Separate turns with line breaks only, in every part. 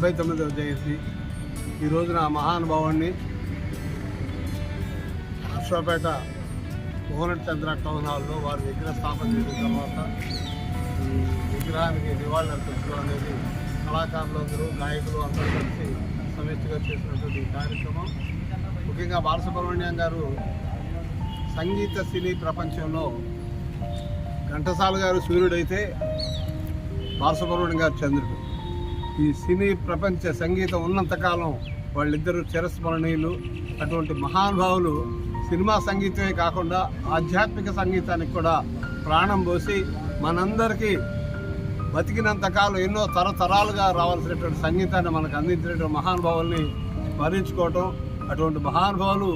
79వ జయంతి. ఈ రోజున మహానుభావుడిని నర్సరావుపేట కోనట్ చంద్ర టౌన్ హాల్లో వారి విగ్రహ స్థాపన చేసిన తర్వాత ఈ విగ్రహానికి నివాళులు అర్పించడం అనేది కళాకారులందరూ, గాయకులు అందరూ కలిసి సమిష్టిగా చేసినటువంటి కార్యక్రమం. ముఖ్యంగా బాలసుబ్రహ్మణ్యం గారు సంగీత సినీ ప్రపంచంలో ఘంటసాల గారు సూర్యుడైతే బాలసుబ్రహ్మణ్యం గారు చంద్రుడు. ఈ సినీ ప్రపంచ సంగీతం ఉన్నంతకాలం వాళ్ళిద్దరూ చిరస్మరణీయులు. అటువంటి మహానుభావులు సినిమా సంగీతమే కాకుండా ఆధ్యాత్మిక సంగీతానికి కూడా ప్రాణం పోసి మనందరికీ బతికినంతకాలం ఎన్నో తరతరాలుగా రావాల్సినటువంటి సంగీతాన్ని మనకు అందించినటువంటి మహానుభావుల్ని స్మరించుకోవటం, అటువంటి మహానుభావులు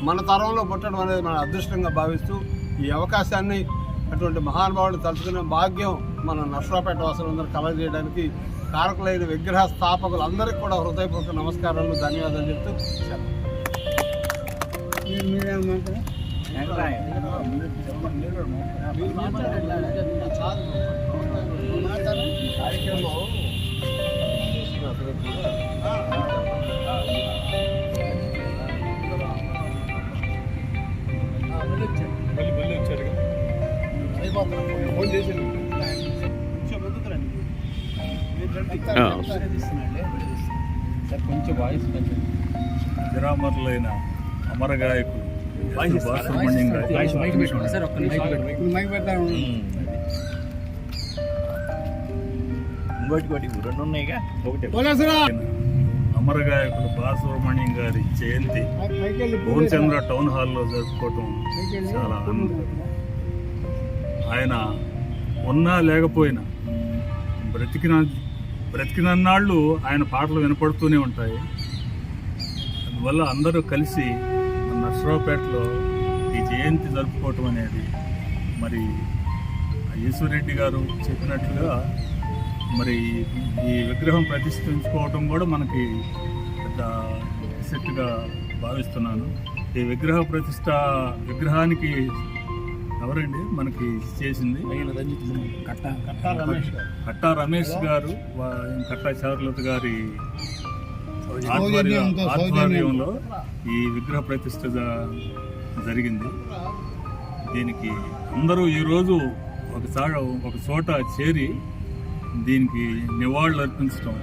మన తరంలో పుట్టడం అనేది మన అదృష్టంగా భావిస్తూ ఈ అవకాశాన్ని అటువంటి మహానుభావులు తలుచుకునే భాగ్యం మన నర్సరావుపేట వాసులందరూ కలగజేయడానికి కారకులైన విగ్రహ స్థాపకులందరికీ కూడా హృదయపూర్వక నమస్కారాలు, ధన్యవాదాలు చెప్తూ ఫోన్ చేసి కొంచెం వాయిస్
విరామరులైన అమర గాయకులు బాలసుబ్రహ్మణ్యం అమర గాయకులు బాలసుబ్రహ్మణ్యం గారి జయంతి కోనచంద్ర టౌన్ హాల్లో జరుపుకోవటం చాలా ఆనందం. ఆయన ఉన్నా లేకపోయినా బ్రతికినన్నాళ్ళు ఆయన పాటలు వినపడుతూనే ఉంటాయి. అందువల్ల అందరూ కలిసి నర్సరావుపేటలో ఈ జయంతి జరుపుకోవటం అనేది మరి ఈశ్వరరెడ్డి గారు చెప్పినట్లుగా మరి ఈ విగ్రహం ప్రతిష్ఠించుకోవటం కూడా మనకి పెద్ద సెట్గా భావిస్తున్నాను. ఈ విగ్రహానికి ఎవరండి మనకి చేసింది కట్టా రమేష్ గారు, కట్టా చారులత గారి ఆధ్వర్యంలో ఈ విగ్రహ ప్రతిష్ఠ జరిగింది. దీనికి అందరూ ఈరోజు ఒక చోట చేరి దీనికి నివాళులు అర్పించడం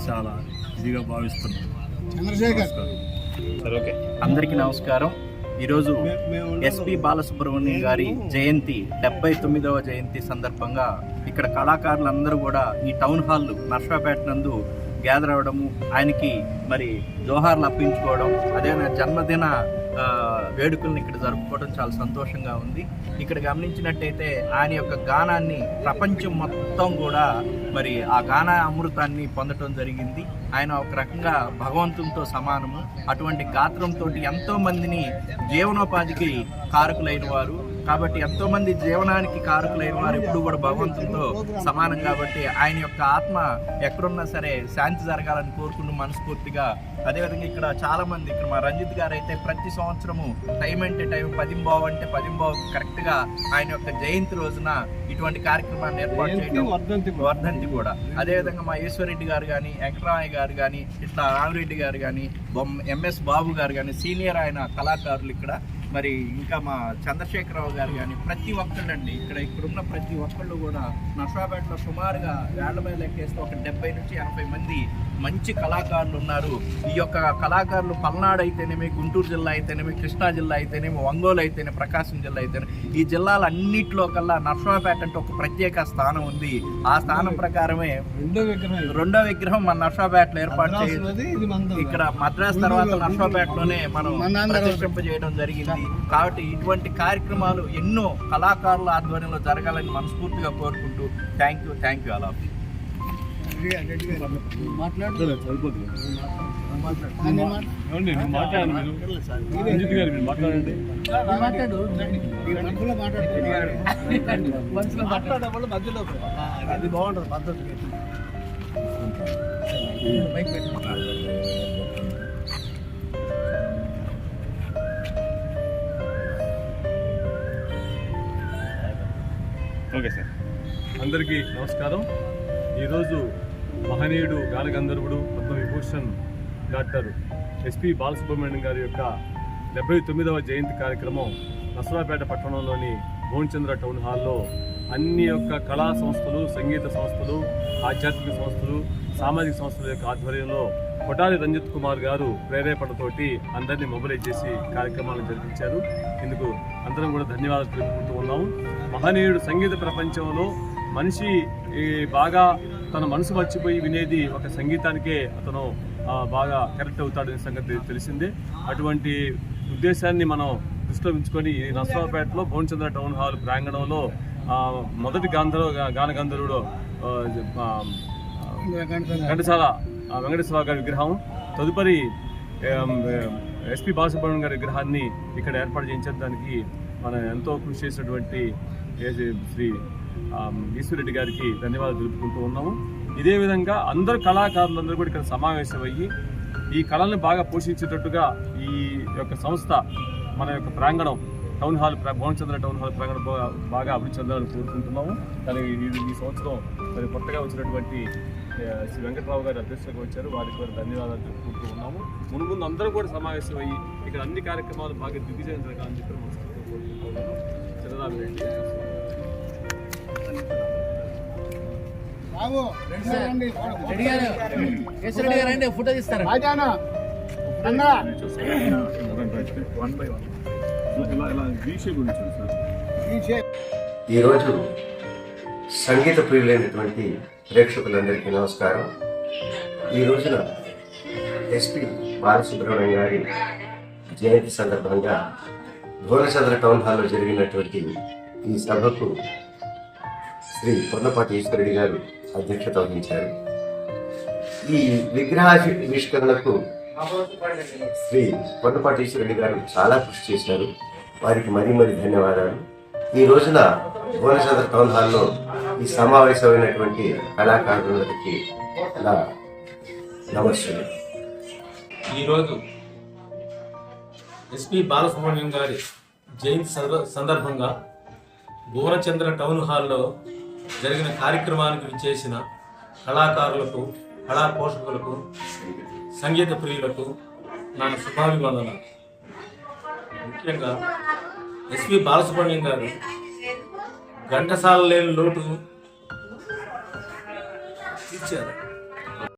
చాలా ఇదిగా భావిస్తున్నాం.
అందరికీ నమస్కారం. ఈరోజు ఎస్పి బాలసుబ్రహ్మణ్యం గారి జయంతి 79వ జయంతి సందర్భంగా ఇక్కడ కళాకారులందరూ కూడా ఈ టౌన్ హాల్ నర్సరావుపేట నందు గ్యాదర్ అవ్వడము, ఆయనకి మరి జోహార్లు అర్పించుకోవడం, అదే జన్మదిన వేడుకలను ఇక్కడ జరుపుకోవడం చాలా సంతోషంగా ఉంది. ఇక్కడ గమనించినట్టయితే ఆయన యొక్క గానాన్ని ప్రపంచం మొత్తం కూడా మరి ఆ గాన అమృతాన్ని పొందటం జరిగింది. ఆయన ఒక రకంగా భగవంతునితో సమానము. అటువంటి గాత్రంతో ఎంతో మందిని జీవనోపాధికి కారకులైన వారు కాబట్టి, ఎంతోమంది జీవనానికి కారకులైన వారు ఎప్పుడు కూడా భగవంతునితో సమానం. కాబట్టి ఆయన యొక్క ఆత్మ ఎక్కడున్నా సరే శాంతి జరగాలని కోరుకుంటూ మనస్ఫూర్తిగా. అదేవిధంగా ఇక్కడ చాలామంది, ఇక్కడ మా రంజిత్ గారు అయితే ప్రతి సంవత్సరము టైం అంటే టైం 10:15 అంటే 10:15 కరెక్ట్గా ఆయన యొక్క జయంతి రోజున ఇటువంటి కార్యక్రమాన్ని ఏర్పాటు చేయడం, వర్ధంతి కూడా. అదేవిధంగా మా ఈశ్వరరెడ్డి గారు కానీ, వెంకటరామయ్య గారు కానీ, ఇట్లా రామిరెడ్డి గారు కానీ, ఎంఎస్ బాబు గారు కానీ, సీనియర్ ఆయన కళాకారులు ఇక్కడ, మరి ఇంకా మా చంద్రశేఖరరావు గారు కానీ, ప్రతి ఒక్కళ్ళండి ఇక్కడున్న ప్రతి ఒక్కళ్ళు కూడా నర్సరావుపేటలో సుమారుగా వేళ్ల మీద లెక్కేస్తే ఒక 70 నుంచి 80 మంది మంచి కళాకారులు ఉన్నారు. ఈ యొక్క కళాకారులు పల్నాడు అయితేనేమి, గుంటూరు జిల్లా అయితేనేమి, కృష్ణా జిల్లా అయితేనేమి, ఒంగోలు అయితేనే, ప్రకాశం జిల్లా అయితేనే, ఈ జిల్లాలన్నింటిలో కల్లా నర్సరావుపేట అంటే ఒక ప్రత్యేక స్థానం ఉంది. ఆ స్థానం ప్రకారమే రెండో విగ్రహం మన నర్సరావుపేటలో ఏర్పాటు చేయాలి. ఇక్కడ మద్రాస్ తర్వాత నర్సరావుపేటలోనే మనం ప్రతిష్ఠింపజేయడం జరిగింది. కాబట్టి ఇటువంటి కార్యక్రమాలు ఎన్నో కళాకారుల ఆధ్వర్యంలో జరగాలని మనస్ఫూర్తిగా కోరుకుంటూ థ్యాంక్ యూ అలా.
అది బాగుంటుంది పద్ధతి.
ఓకే సార్, అందరికీ నమస్కారం. ఈరోజు
మహనీయుడు గానగంధర్వుడు పద్మవిభూషణ్ డాక్టర్ ఎస్పి బాలసుబ్రహ్మణ్యం గారి యొక్క 79వ జయంతి కార్యక్రమం నసరాపేట పట్టణంలోని భువనచంద్ర టౌన్ హాల్లో అన్ని యొక్క కళా సంస్థలు, సంగీత సంస్థలు, ఆధ్యాత్మిక సంస్థలు, సామాజిక సంస్థల యొక్క ఆధ్వర్యంలో కొటారి రంజిత్ కుమార్ గారు ప్రేరేపణతోటి అందరినీ మొబిలైజ్ చేసి కార్యక్రమాలను జరిపించారు. ఇందుకు అందరం కూడా ధన్యవాదాలు తెలుపుకుంటూ ఉన్నాము. మహనీయుడు సంగీత ప్రపంచంలో మనిషి బాగా తన మనసు మర్చిపోయి వినేది ఒక సంగీతానికే అతను బాగా కరెక్ట్ అవుతాడనే సంగతి తెలిసిందే. అటువంటి ఉద్దేశాన్ని మనం దృష్టిలో ఉంచుకొని ఈ నర్సరావుపేటలో భువనచంద్ర టౌన్ హాల్ ప్రాంగణంలో మొదటి గానగంధర్వుడు ఘంటసాల వెంకటేశ్వర గారి విగ్రహం, తదుపరి ఎస్పి బాలసుబ్రహ్మణ్యం గారి విగ్రహాన్ని ఇక్కడ ఏర్పాటు చేయించడానికి మనం ఎంతో కృషి చేసినటువంటి శ్రీ ఈశ్వరెడ్డి గారికి ధన్యవాదాలు తెలుపుకుంటూ ఉన్నాము. ఇదే విధంగా అందరు కళాకారులందరూ కూడా ఇక్కడ సమావేశమయ్యి ఈ కళలను బాగా పోషించేటట్టుగా ఈ యొక్క సంస్థ మన యొక్క ప్రాంగణం town hall Bhuvanachandra town hall ప్రాంగణం బాగా అభివృద్ధి చెందాలని కోరుకుంటున్నాము. కానీ ఈ సంవత్సరం మరి కొత్తగా వచ్చినటువంటి శ్రీ వెంకటరావు గారి అధ్యక్షులుగా వచ్చారు, వారికి కూడా ధన్యవాదాలు తెలుపుకుంటూ ఉన్నాము. ముందు అందరూ కూడా సమావేశమయ్యి ఇక్కడ అన్ని కార్యక్రమాలు బాగా దిగ్విజయం జరగాలని చెప్పి కోరుకుంటున్నాము. చిన్నదాని రెడ్డి
ఫోటో తీస్తారు.
ఈరోజు సంగీత ప్రియులైనటువంటి ప్రేక్షకులందరికీ నమస్కారం. ఈ రోజున ఎస్పి బాలసుబ్రహ్మణ్యం గారి జయంతి సందర్భంగా భువనచంద్ర టౌన్ హాల్లో జరిగినటువంటి ఈ సభకు శ్రీ పొన్నపాటి ఈశ్వరెడ్డి గారు అధ్యక్షత వహించారు. ఈ విగ్రహావిష్కరణకు శ్రీ పొన్నపాటి ఈశ్వరెడ్డి గారు చాలా కృషి చేశారు. వారికి మరీ ధన్యవాదాలు. ఈ రోజున భువనచంద్ర టౌన్ హాల్లో ఈ సమావేశమైనటువంటి కళాకారులకి నా నమస్సులు.
ఈరోజు ఎస్పి బాలసుబ్రహ్మణ్యం గారి జయంతి సందర్భంగా భువనచంద్ర టౌన్ హాల్లో జరిగిన కార్యక్రమానికి విచ్చేసిన కళాకారులకు, కళా పోషకులకు, సంగీత ప్రియులకు నా శుభాభివందనాలు. ముఖ్యంగా ఎస్పి బాలసుబ్రహ్మణ్యం గారు ఘంటసాల లేని లోటు తీర్చారు.